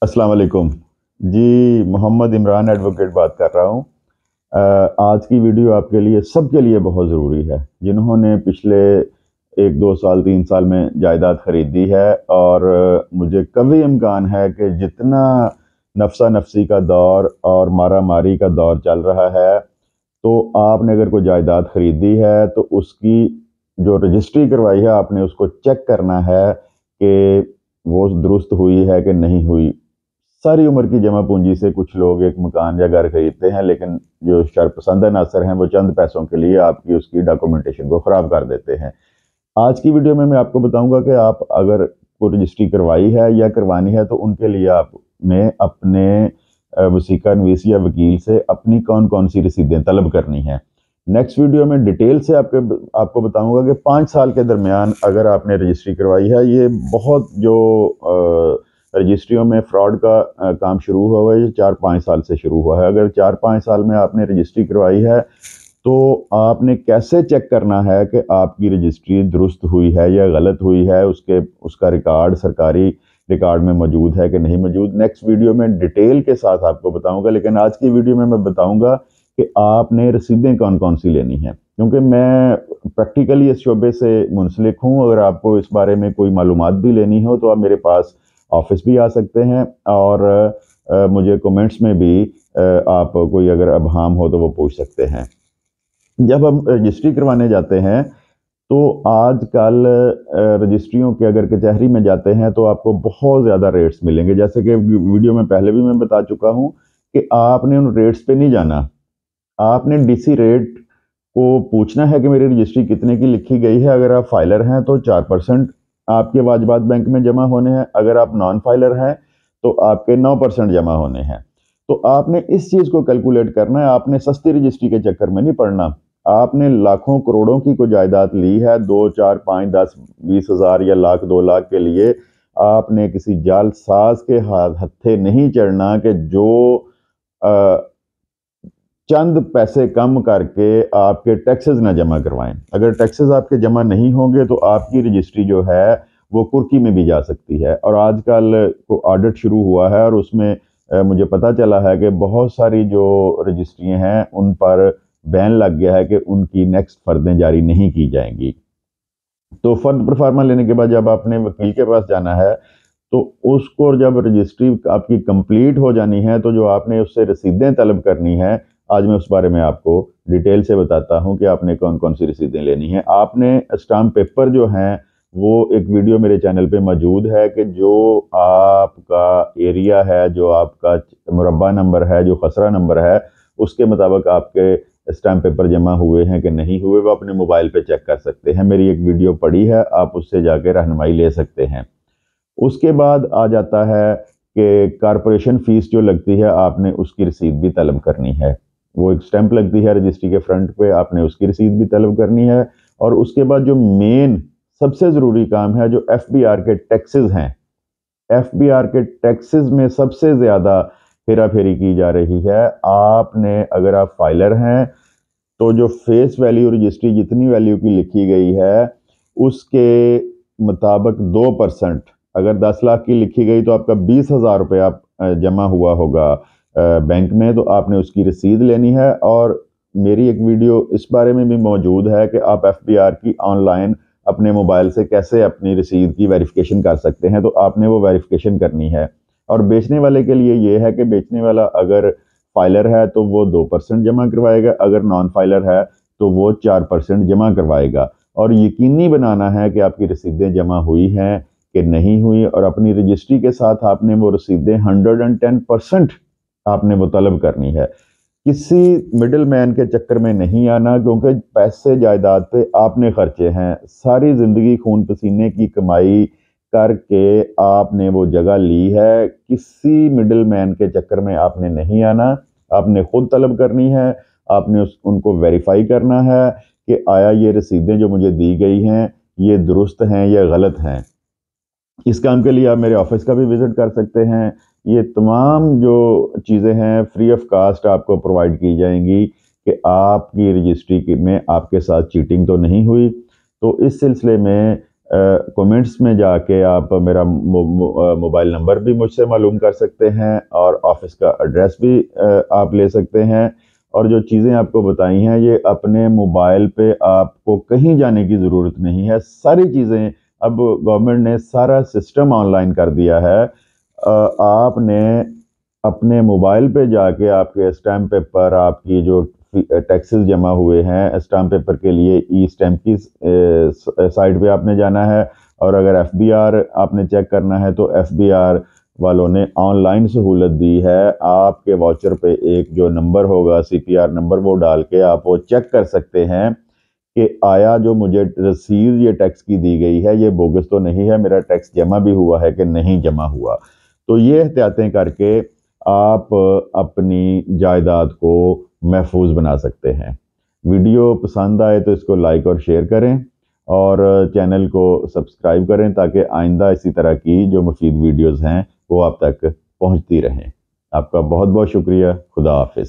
अस्सलाम वालेकुम जी। मोहम्मद इमरान एडवोकेट बात कर रहा हूँ। आज की वीडियो आपके लिए सबके लिए बहुत ज़रूरी है जिन्होंने पिछले 1 2 साल 3 साल में जायदाद ख़रीदी है और मुझे कभी इम्कान है कि जितना नफसा नफसी का दौर और मारा मारी का दौर चल रहा है, तो आपने अगर कोई जायदाद ख़रीदी है तो उसकी जो रजिस्ट्री करवाई है आपने उसको चेक करना है कि वो दुरुस्त हुई है कि नहीं हुई। सारी उम्र की जमा पूंजी से कुछ लोग एक मकान या घर खरीदते हैं, लेकिन जो शरपसंद नासर हैं वो चंद पैसों के लिए आपकी उसकी डॉक्यूमेंटेशन को ख़राब कर देते हैं। आज की वीडियो में मैं आपको बताऊंगा कि आप अगर कोई रजिस्ट्री करवाई है या करवानी है तो उनके लिए आपने अपने वसीका नवीस या वकील से अपनी कौन कौन सी रसीदें तलब करनी है। नेक्स्ट वीडियो में डिटेल से आपको बताऊंगा कि 5 साल के दरमियान अगर आपने रजिस्ट्री करवाई है, ये बहुत जो रजिस्ट्रियों में फ्रॉड का काम शुरू हुआ है, ये 4 5 साल से शुरू हुआ है। अगर 4 5 साल में आपने रजिस्ट्री करवाई है तो आपने कैसे चेक करना है कि आपकी रजिस्ट्री दुरुस्त हुई है या गलत हुई है, उसका रिकॉर्ड सरकारी रिकॉर्ड में मौजूद है कि नहीं मौजूद। नेक्स्ट वीडियो में डिटेल के साथ आपको बताऊंगा, लेकिन आज की वीडियो में मैं बताऊंगा कि आपने रसीदें कौन कौन सी लेनी है, क्योंकि मैं प्रैक्टिकली इस शोबे से मुंसलिक हूँ। अगर आपको इस बारे में कोई मालूमात भी लेनी हो तो आप मेरे पास ऑफिस भी आ सकते हैं और मुझे कमेंट्स में भी आप कोई अगर अबहाम हो तो वो पूछ सकते हैं। जब हम रजिस्ट्री करवाने जाते हैं तो आजकल रजिस्ट्रियों के अगर कचहरी में जाते हैं तो आपको बहुत ज़्यादा रेट्स मिलेंगे। जैसे कि वीडियो में पहले भी मैं बता चुका हूँ कि आपने उन रेट्स पे नहीं जाना। आपने डीसी रेट को पूछना है कि मेरी रजिस्ट्री कितने की लिखी गई है। अगर आप फाइलर हैं तो 4% आपके वाजबात बैंक में जमा होने हैं। अगर आप नॉन फाइलर हैं तो आपके 9% जमा होने हैं। तो आपने इस चीज़ को कैलकुलेट करना है। आपने सस्ती रजिस्ट्री के चक्कर में नहीं पड़ना। आपने लाखों करोड़ों की कोई जायदाद ली है, 2 4 5 10 20 हज़ार या लाख 2 लाख के लिए आपने किसी जालसाज के हत्थे नहीं चढ़ना कि जो चंद पैसे कम करके आपके टैक्सेस ना जमा करवाएं। अगर टैक्सेस आपके जमा नहीं होंगे तो आपकी रजिस्ट्री जो है वो कुर्की में भी जा सकती है। और आजकल को ऑडिट शुरू हुआ है और उसमें मुझे पता चला है कि बहुत सारी जो रजिस्ट्रियाँ हैं उन पर बैन लग गया है कि उनकी नेक्स्ट फर्दें जारी नहीं की जाएंगी। तो फर्द परफार्मा लेने के बाद जब आपने वकील के पास जाना है तो उसको जब रजिस्ट्री आपकी कंप्लीट हो जानी है तो जो आपने उससे रसीदें तलब करनी है, आज मैं उस बारे में आपको डिटेल से बताता हूं कि आपने कौन कौन सी रसीदें लेनी है। आपने स्टाम्प पेपर जो हैं वो एक वीडियो मेरे चैनल पे मौजूद है कि जो आपका एरिया है, जो आपका मुरब्बा नंबर है, जो खसरा नंबर है, उसके मुताबिक आपके स्टाम्प पेपर जमा हुए हैं कि नहीं हुए, वो अपने मोबाइल पे चेक कर सकते हैं। मेरी एक वीडियो पड़ी है, आप उससे जाके रहनुमाई ले सकते हैं। उसके बाद आ जाता है कि कारपोरेशन फ़ीस जो लगती है आपने उसकी रसीद भी तलब करनी है। वो एक स्टैंप लगती है रजिस्ट्री के फ्रंट पे, आपने उसकी रसीद भी तलब करनी है। और उसके बाद जो मेन सबसे ज़रूरी काम है, जो एफबीआर के टैक्सेस हैं, एफबीआर के टैक्सेस में सबसे ज़्यादा हेरा फेरी की जा रही है। आपने अगर आप फाइलर हैं तो जो फेस वैल्यू रजिस्ट्री जितनी वैल्यू की लिखी गई है उसके मुताबिक 2%, अगर 10 लाख की लिखी गई तो आपका 20,000 रुपया जमा हुआ होगा बैंक में, तो आपने उसकी रसीद लेनी है। और मेरी एक वीडियो इस बारे में भी मौजूद है कि आप एफबीआर की ऑनलाइन अपने मोबाइल से कैसे अपनी रसीद की वेरिफिकेशन कर सकते हैं, तो आपने वो वेरिफिकेशन करनी है। और बेचने वाले के लिए ये है कि बेचने वाला अगर फाइलर है तो वो 2% जमा करवाएगा, अगर नॉन फाइलर है तो वो 4% जमा करवाएगा। और यकीनी बनाना है कि आपकी रसीदें जमा हुई हैं कि नहीं हुई, और अपनी रजिस्ट्री के साथ आपने वो रसीदें 110% आपने वो तलब करनी है। किसी मिडिल मैन के चक्कर में नहीं आना, क्योंकि पैसे जायदाद पे आपने खर्चे हैं। सारी ज़िंदगी खून पसीने की कमाई करके आपने वो जगह ली है। किसी मिडिल मैन के चक्कर में आपने नहीं आना, आपने खुद तलब करनी है। आपने उनको वेरीफाई करना है कि आया ये रसीदें जो मुझे दी गई हैं ये दुरुस्त हैं या गलत हैं। इस काम के लिए आप मेरे ऑफिस का भी विज़िट कर सकते हैं। ये तमाम जो चीज़ें हैं फ्री ऑफ कास्ट आपको प्रोवाइड की जाएंगी कि आपकी रजिस्ट्री में आपके साथ चीटिंग तो नहीं हुई। तो इस सिलसिले में کمنٹس میں جا کے آپ میرا موبائل نمبر بھی مجھ سے معلوم کر سکتے ہیں اور آفس کا ایڈریس بھی آپ لے سکتے ہیں، اور جو چیزیں آپ کو بتائی ہیں یہ اپنے موبائل پہ آپ کو کہیں جانے کی ضرورت نہیں ہے، ساری چیزیں اب گورنمنٹ نے سارا سسٹم آن لائن کر دیا ہے۔ آپ نے اپنے موبائل پہ جا کے آپ کے اسٹیمپ پیپر، آپ کی جو ٹیکسز جمع ہوئے ہیں اسٹیمپ پیپر کے لیے ای اسٹیمپ کی سائٹ پہ آپ نے جانا ہے، اور اگر ایف بی آر آپ نے چیک کرنا ہے تو ایف بی آر والوں نے آن لائن سہولت دی ہے۔ آپ کے واچر پہ ایک جو نمبر ہوگا سی پی آر نمبر، وہ ڈال کے آپ وہ چیک کر سکتے ہیں کہ آیا جو مجھے رسید یہ ٹیکس کی دی گئی ہے یہ بوگس تو نہیں ہے، میرا ٹیکس جمع بھی ہوا ہے کہ نہیں جمع ہوا۔ تو یہ احتیاطیں کر کے آپ اپنی جائیداد کو محفوظ بنا سکتے ہیں۔ ویڈیو پسند آئے تو اس کو لائک اور شیئر کریں، اور چینل کو سبسکرائب کریں تاکہ آئندہ اسی طرح کی جو مفید ویڈیوز ہیں وہ آپ تک پہنچتی رہیں۔ آپ کا بہت بہت شکریہ۔ خدا حافظ۔